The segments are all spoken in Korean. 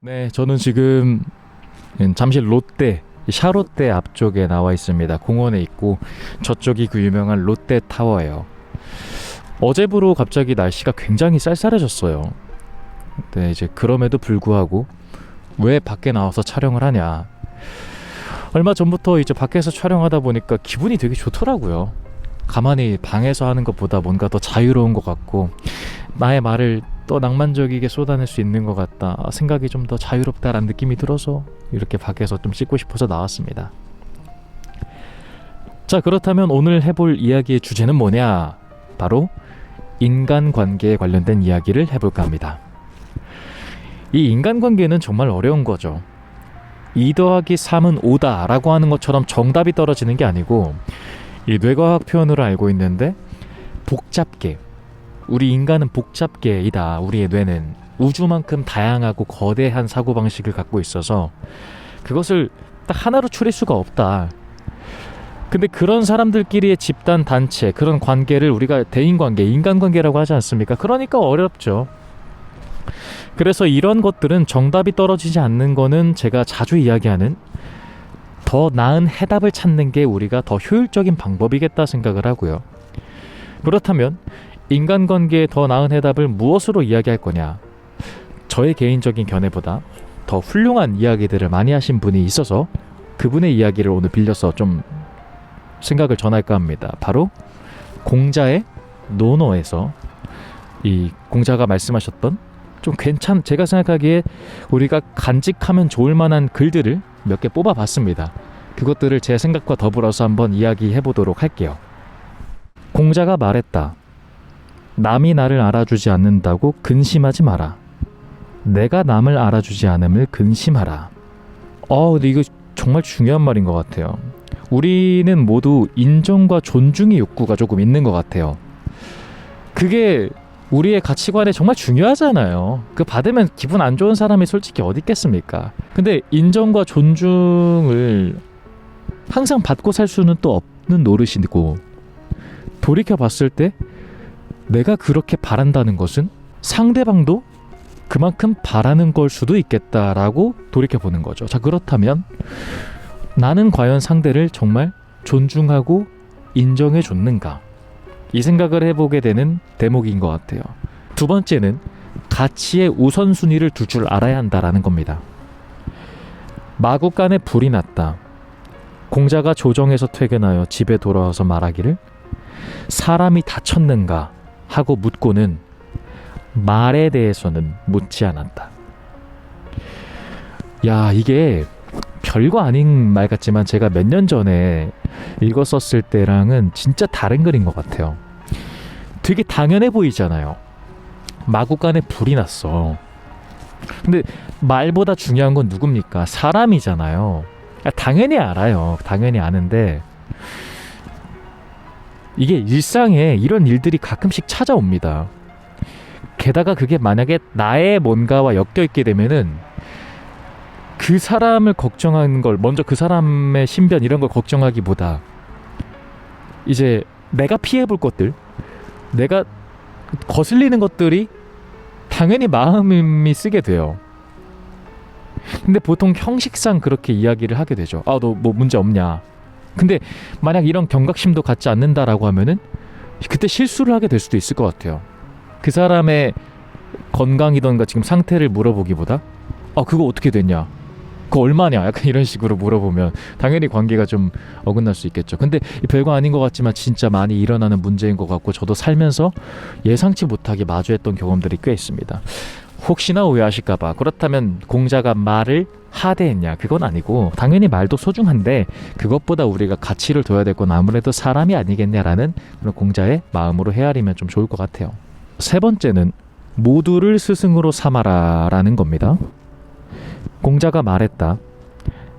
네, 저는 지금 잠실 롯데, 샤롯데 앞쪽에 나와 있습니다. 공원에 있고 저쪽이 그 유명한 롯데타워예요. 어제부로 갑자기 날씨가 굉장히 쌀쌀해졌어요. 네, 이제 그럼에도 불구하고 왜 밖에 나와서 촬영을 하냐. 얼마 전부터 이제 밖에서 촬영하다 보니까 기분이 되게 좋더라고요. 가만히 방에서 하는 것보다 뭔가 더 자유로운 것 같고 나의 말을 또 낭만적이게 쏟아낼 수 있는 것 같다, 생각이 좀 더 자유롭다라는 느낌이 들어서 이렇게 밖에서 좀 찍고 싶어서 나왔습니다. 자, 그렇다면 오늘 해볼 이야기의 주제는 뭐냐? 바로 인간관계에 관련된 이야기를 해볼까 합니다. 이 인간관계는 정말 어려운 거죠. 2 더하기 3은 5다 라고 하는 것처럼 정답이 떨어지는 게 아니고, 이 뇌과학 표현으로 알고 있는데 복잡계, 우리 인간은 복잡계이다. 우리의 뇌는 우주만큼 다양하고 거대한 사고방식을 갖고 있어서 그것을 딱 하나로 추릴 수가 없다. 근데 그런 사람들끼리의 집단 단체, 그런 관계를 우리가 대인관계, 인간관계라고 하지 않습니까? 그러니까 어렵죠. 그래서 이런 것들은 정답이 떨어지지 않는 거는 제가 자주 이야기하는 더 나은 해답을 찾는 게 우리가 더 효율적인 방법이겠다 생각을 하고요. 그렇다면 인간관계에 더 나은 해답을 무엇으로 이야기할 거냐? 저의 개인적인 견해보다 더 훌륭한 이야기들을 많이 하신 분이 있어서 그분의 이야기를 오늘 빌려서 좀 생각을 전할까 합니다. 바로 공자의 논어에서 이 공자가 말씀하셨던 좀 제가 생각하기에 우리가 간직하면 좋을 만한 글들을 몇 개 뽑아봤습니다. 그것들을 제 생각과 더불어서 한번 이야기해 보도록 할게요. 공자가 말했다. 남이 나를 알아주지 않는다고 근심하지 마라. 내가 남을 알아주지 않음을 근심하라. 근데 이거 정말 중요한 말인 것 같아요. 우리는 모두 인정과 존중의 욕구가 조금 있는 것 같아요. 그게 우리의 가치관에 정말 중요하잖아요. 그 받으면 기분 안 좋은 사람이 솔직히 어디 있겠습니까? 근데 인정과 존중을 항상 받고 살 수는 또 없는 노릇이고, 돌이켜 봤을 때 내가 그렇게 바란다는 것은 상대방도 그만큼 바라는 걸 수도 있겠다라고 돌이켜보는 거죠. 자, 그렇다면 나는 과연 상대를 정말 존중하고 인정해 줬는가? 이 생각을 해보게 되는 대목인 것 같아요. 두 번째는 가치의 우선순위를 둘 줄 알아야 한다라는 겁니다. 마구간에 불이 났다. 공자가 조정에서 퇴근하여 집에 돌아와서 말하기를 사람이 다쳤는가 하고 묻고는 말에 대해서는 묻지 않았다. 야, 이게 별거 아닌 말 같지만 제가 몇 년 전에 읽었었을 때랑은 진짜 다른 글인 것 같아요. 되게 당연해 보이잖아요. 마구간에 불이 났어. 근데 말보다 중요한 건 누굽니까? 사람이잖아요. 당연히 알아요. 당연히 아는데 이게 일상에 이런 일들이 가끔씩 찾아옵니다. 게다가 그게 만약에 나의 뭔가와 엮여있게 되면은 그 사람을 걱정하는 걸, 먼저 그 사람의 신변 이런 걸 걱정하기보다 이제 내가 피해볼 것들, 내가 거슬리는 것들이 당연히 마음이 쓰게 돼요. 근데 보통 형식상 그렇게 이야기를 하게 되죠. 너 뭐 문제 없냐? 근데 만약 이런 경각심도 갖지 않는다라고 하면은 그때 실수를 하게 될 수도 있을 것 같아요. 그 사람의 건강이던가 지금 상태를 물어보기보다 그거 어떻게 됐냐? 그거 얼마냐? 약간 이런 식으로 물어보면 당연히 관계가 좀 어긋날 수 있겠죠. 근데 별거 아닌 것 같지만 진짜 많이 일어나는 문제인 것 같고, 저도 살면서 예상치 못하게 마주했던 경험들이 꽤 있습니다. 혹시나 오해하실까봐, 그렇다면 공자가 말을 하대했냐? 그건 아니고 당연히 말도 소중한데 그것보다 우리가 가치를 둬야 될 건 아무래도 사람이 아니겠냐라는 그런 공자의 마음으로 헤아리면 좀 좋을 것 같아요. 세 번째는 모두를 스승으로 삼아라 라는 겁니다. 공자가 말했다.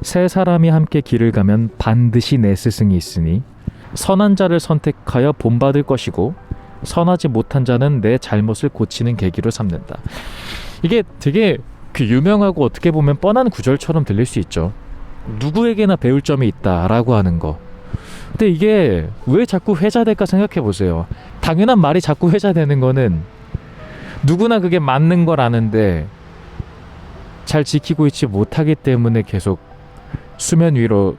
세 사람이 함께 길을 가면 반드시 내 스승이 있으니 선한 자를 선택하여 본받을 것이고 선하지 못한 자는 내 잘못을 고치는 계기로 삼는다. 이게 되게 그 유명하고 어떻게 보면 뻔한 구절처럼 들릴 수 있죠. 누구에게나 배울 점이 있다라고 하는 거. 근데 이게 왜 자꾸 회자될까 생각해 보세요. 당연한 말이 자꾸 회자되는 거는 누구나 그게 맞는 걸 아는데 잘 지키고 있지 못하기 때문에 계속 수면 위로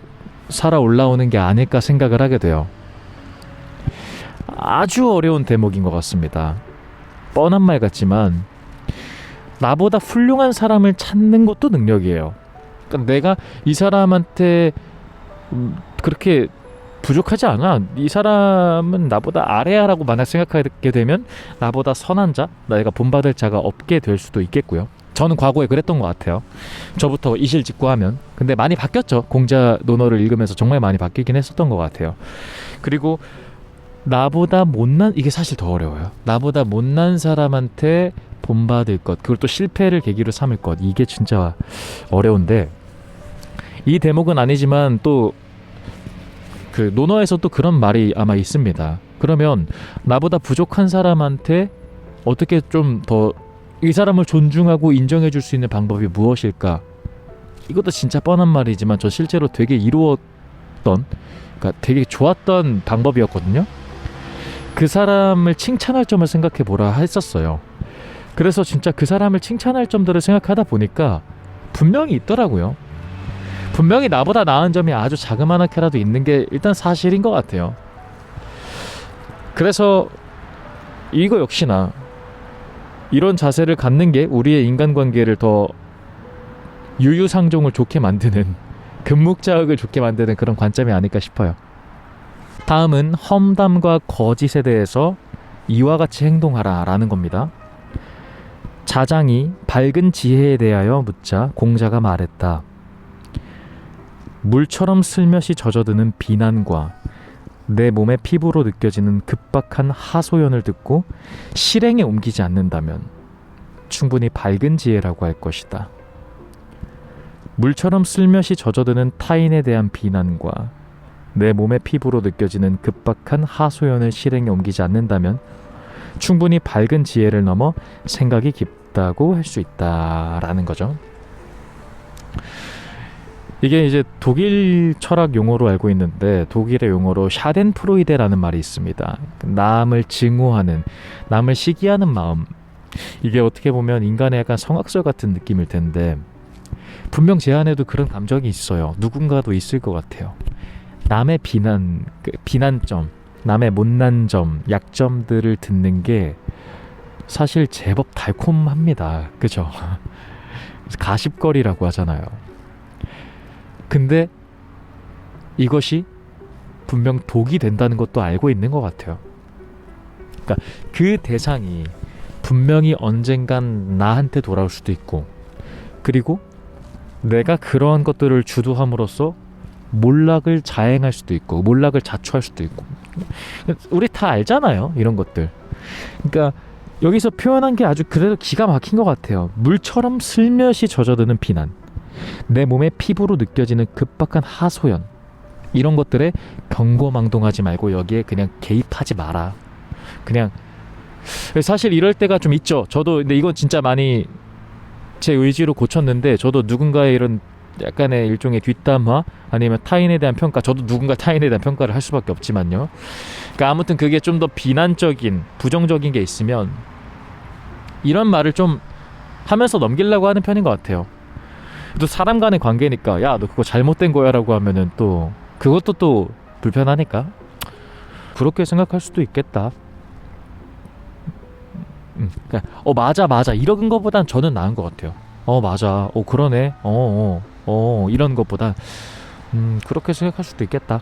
살아 올라오는 게 아닐까 생각을 하게 돼요. 아주 어려운 대목인 것 같습니다. 뻔한 말 같지만 나보다 훌륭한 사람을 찾는 것도 능력이에요. 그러니까 내가 이 사람한테 그렇게 부족하지 않아. 이 사람은 나보다 아래야라고 만약 생각하게 되면 나보다 선한 자, 내가 본받을 자가 없게 될 수도 있겠고요. 저는 과거에 그랬던 것 같아요. 저부터 이실직고하면. 근데 많이 바뀌었죠. 공자 논어를 읽으면서 정말 많이 바뀌긴 했었던 것 같아요. 그리고 나보다 못난, 이게 사실 더 어려워요. 나보다 못난 사람한테 본받을 것, 그걸 또 실패를 계기로 삼을 것, 이게 진짜 어려운데, 이 대목은 아니지만 또 그 논어에서 또 그런 말이 아마 있습니다. 그러면 나보다 부족한 사람한테 어떻게 좀 더 이 사람을 존중하고 인정해 줄 수 있는 방법이 무엇일까? 이것도 진짜 뻔한 말이지만 저 실제로 되게 이루었던, 그러니까 되게 좋았던 방법이었거든요. 그 사람을 칭찬할 점을 생각해 보라 했었어요. 그래서 진짜 그 사람을 칭찬할 점들을 생각하다 보니까 분명히 있더라고요. 분명히 나보다 나은 점이 아주 자그마하게라도 있는 게 일단 사실인 것 같아요. 그래서 이거 역시나 이런 자세를 갖는 게 우리의 인간관계를 더 유유상종을 좋게 만드는, 금묵자흑을 좋게 만드는 그런 관점이 아닐까 싶어요. 다음은 험담과 거짓에 대해서 이와 같이 행동하라 라는 겁니다. 자장이 밝은 지혜에 대하여 묻자 공자가 말했다. 물처럼 슬며시 젖어드는 비난과 내 몸의 피부로 느껴지는 급박한 하소연을 듣고 실행에 옮기지 않는다면 충분히 밝은 지혜라고 할 것이다. 물처럼 슬며시 젖어드는 타인에 대한 비난과 내 몸의 피부로 느껴지는 급박한 하소연을 실행에 옮기지 않는다면 충분히 밝은 지혜를 넘어 생각이 깊다고 할 수 있다라는 거죠. 이게 이제 독일 철학 용어로 알고 있는데, 독일의 용어로 샤덴프로이데라는 말이 있습니다. 남을 증오하는, 남을 시기하는 마음. 이게 어떻게 보면 인간의 약간 성악설 같은 느낌일 텐데, 분명 제 안에도 그런 감정이 있어요. 누군가도 있을 것 같아요. 남의 비난점, 남의 못난 점, 약점들을 듣는 게 사실 제법 달콤합니다. 그죠? 가십거리라고 하잖아요. 근데 이것이 분명 독이 된다는 것도 알고 있는 것 같아요. 그러니까 그 대상이 분명히 언젠간 나한테 돌아올 수도 있고, 그리고 내가 그러한 것들을 주도함으로써 몰락을 자행할 수도 있고 몰락을 자초할 수도 있고, 우리 다 알잖아요, 이런 것들. 그러니까 여기서 표현한 게 아주 그래도 기가 막힌 것 같아요. 물처럼 슬며시 젖어드는 비난, 내 몸의 피부로 느껴지는 급박한 하소연, 이런 것들에 경고망동하지 말고 여기에 그냥 개입하지 마라. 그냥 사실 이럴 때가 좀 있죠. 저도 근데 이건 진짜 많이 제 의지로 고쳤는데, 저도 누군가의 이런 약간의 일종의 뒷담화 아니면 타인에 대한 평가, 저도 누군가 타인에 대한 평가를 할 수밖에 없지만요. 그러니까 아무튼 그게 좀 더 비난적인 부정적인 게 있으면 이런 말을 좀 하면서 넘기려고 하는 편인 것 같아요. 또 사람 간의 관계니까 야 너 그거 잘못된 거야 라고 하면은 또 그것도 또 불편하니까 그렇게 생각할 수도 있겠다. 그러니까 맞아 이런 거보단 저는 나은 것 같아요. 맞아, 그러네, 이런 것보다 그렇게 생각할 수도 있겠다.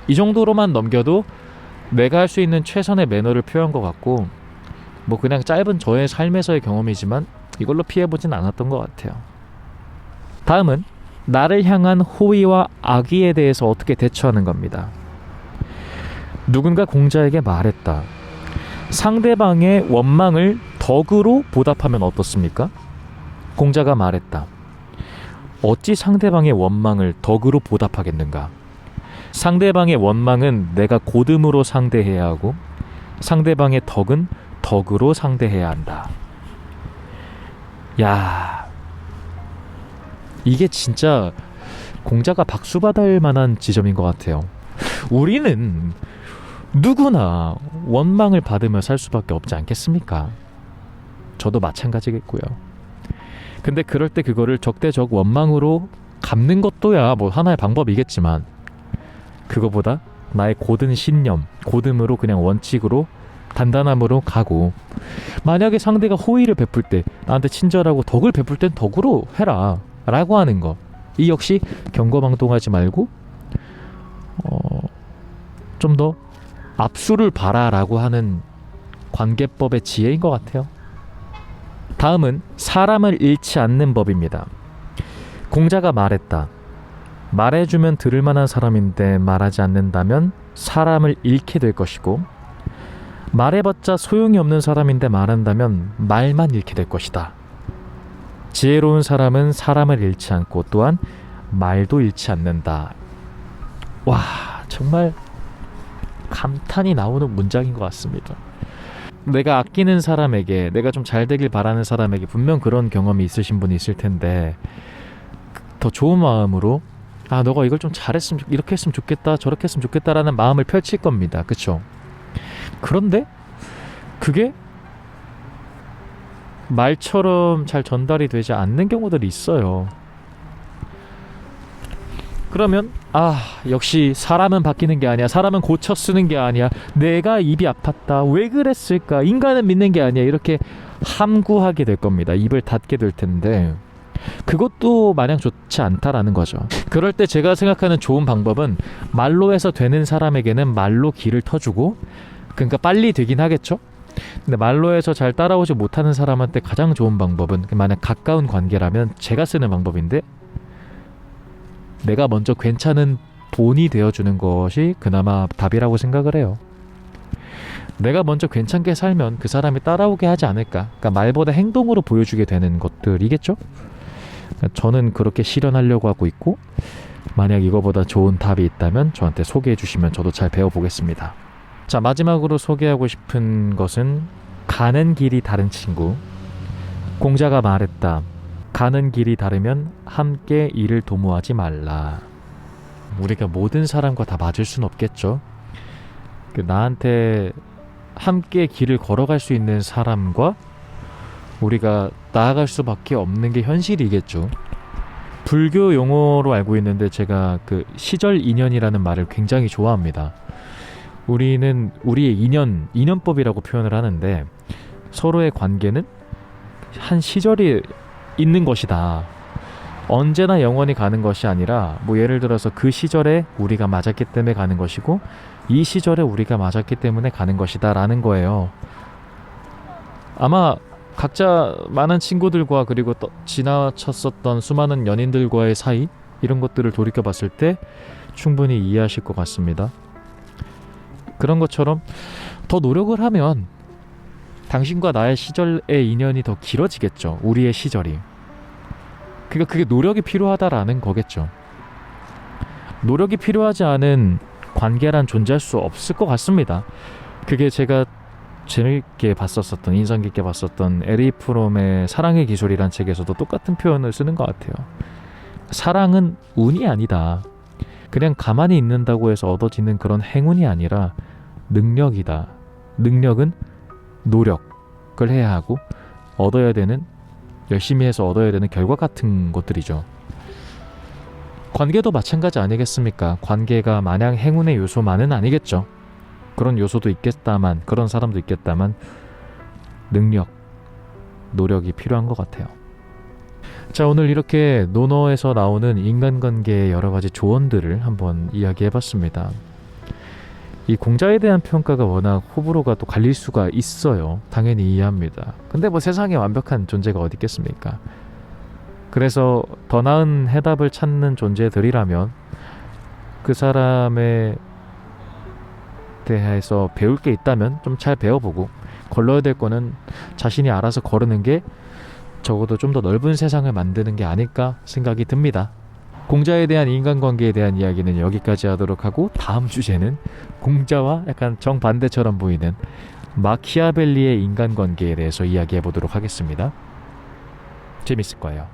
이 정도로만 넘겨도 내가 할 수 있는 최선의 매너를 표한 것 같고, 뭐 그냥 짧은 저의 삶에서의 경험이지만 이걸로 피해보진 않았던 것 같아요. 다음은 나를 향한 호의와 악의에 대해서 어떻게 대처하는 겁니다. 누군가 공자에게 말했다. 상대방의 원망을 덕으로 보답하면 어떻습니까? 공자가 말했다. 어찌 상대방의 원망을 덕으로 보답하겠는가? 상대방의 원망은 내가 고듬으로 상대해야 하고 상대방의 덕은 덕으로 상대해야 한다. 야, 이게 진짜 공자가 박수 받을 만한 지점인 것 같아요. 우리는 누구나 원망을 받으며 살 수밖에 없지 않겠습니까? 저도 마찬가지겠고요. 근데 그럴 때 그거를 적대적 원망으로 갚는 것도야 뭐 하나의 방법이겠지만, 그거보다 나의 고든 신념, 고듬으로 그냥 원칙으로 단단함으로 가고, 만약에 상대가 호의를 베풀 때 나한테 친절하고 덕을 베풀 땐 덕으로 해라 라고 하는 거, 이 역시 경거망동하지 말고 좀 더 앞수를 봐라 라고 하는 관계법의 지혜인 것 같아요. 다음은 사람을 잃지 않는 법입니다. 공자가 말했다. 말해주면 들을 만한 사람인데 말하지 않는다면 사람을 잃게 될 것이고, 말해봤자 소용이 없는 사람인데 말한다면 말만 잃게 될 것이다. 지혜로운 사람은 사람을 잃지 않고 또한 말도 잃지 않는다. 와, 정말 감탄이 나오는 문장인 것 같습니다. 내가 아끼는 사람에게, 내가 좀 잘 되길 바라는 사람에게 분명 그런 경험이 있으신 분이 있을 텐데, 더 좋은 마음으로 너가 이걸 좀 잘했으면, 이렇게 했으면 좋겠다, 저렇게 했으면 좋겠다라는 마음을 펼칠 겁니다. 그쵸? 그런데 그게 말처럼 잘 전달이 되지 않는 경우들이 있어요. 그러면 역시 사람은 바뀌는 게 아니야, 사람은 고쳐 쓰는 게 아니야, 내가 입이 아팠다, 왜 그랬을까, 인간은 믿는 게 아니야, 이렇게 함구하게 될 겁니다. 입을 닫게 될 텐데, 그것도 마냥 좋지 않다라는 거죠. 그럴 때 제가 생각하는 좋은 방법은, 말로 해서 되는 사람에게는 말로 길을 터주고, 그러니까 빨리 되긴 하겠죠. 근데 말로 해서 잘 따라오지 못하는 사람한테 가장 좋은 방법은, 만약 가까운 관계라면 제가 쓰는 방법인데, 내가 먼저 괜찮은 본이 되어주는 것이 그나마 답이라고 생각을 해요. 내가 먼저 괜찮게 살면 그 사람이 따라오게 하지 않을까. 그러니까 말보다 행동으로 보여주게 되는 것들이겠죠. 그러니까 저는 그렇게 실현하려고 하고 있고, 만약 이거보다 좋은 답이 있다면 저한테 소개해 주시면 저도 잘 배워보겠습니다. 자, 마지막으로 소개하고 싶은 것은 가는 길이 다른 친구. 공자가 말했다. 가는 길이 다르면 함께 이를 도모하지 말라. 우리가 모든 사람과 다 맞을 수는 없겠죠. 나한테 함께 길을 걸어갈 수 있는 사람과 우리가 나아갈 수밖에 없는 게 현실이겠죠. 불교 용어로 알고 있는데, 제가 그 시절 인연이라는 말을 굉장히 좋아합니다. 우리는 우리의 인연법이라고 표현을 하는데, 서로의 관계는 한 시절이 있는 것이다. 언제나 영원히 가는 것이 아니라, 뭐 예를 들어서 그 시절에 우리가 맞았기 때문에 가는 것이고, 이 시절에 우리가 맞았기 때문에 가는 것이다 라는 거예요. 아마 각자 많은 친구들과, 그리고 지나쳤었던 수많은 연인들과의 사이, 이런 것들을 돌이켜 봤을 때 충분히 이해하실 것 같습니다. 그런 것처럼 더 노력을 하면 당신과 나의 시절의 인연이 더 길어지겠죠. 우리의 시절이. 그러니까 그게 노력이 필요하다라는 거겠죠. 노력이 필요하지 않은 관계란 존재할 수 없을 것 같습니다. 그게 제가 재밌게 봤었던, 인상 깊게 봤었던 에리 프롬의 사랑의 기술이란 책에서도 똑같은 표현을 쓰는 것 같아요. 사랑은 운이 아니다. 그냥 가만히 있는다고 해서 얻어지는 그런 행운이 아니라 능력이다. 능력은 노력을 해야 하고, 얻어야 되는, 열심히 해서 얻어야 되는 결과 같은 것들이죠. 관계도 마찬가지 아니겠습니까? 관계가 마냥 행운의 요소만은 아니겠죠. 그런 요소도 있겠다만, 그런 사람도 있겠다만, 능력, 노력이 필요한 것 같아요. 자, 오늘 이렇게 논어에서 나오는 인간관계의 여러 가지 조언들을 한번 이야기해봤습니다. 이 공자에 대한 평가가 워낙 호불호가 또 갈릴 수가 있어요. 당연히 이해합니다. 근데 뭐 세상에 완벽한 존재가 어디 있겠습니까? 그래서 더 나은 해답을 찾는 존재들이라면 그 사람에 대해서 배울 게 있다면 좀 잘 배워보고, 걸러야 될 거는 자신이 알아서 거르는 게 적어도 좀 더 넓은 세상을 만드는 게 아닐까 생각이 듭니다. 공자에 대한 인간관계에 대한 이야기는 여기까지 하도록 하고, 다음 주제는 공자와 약간 정반대처럼 보이는 마키아벨리의 인간관계에 대해서 이야기해 보도록 하겠습니다. 재밌을 거예요.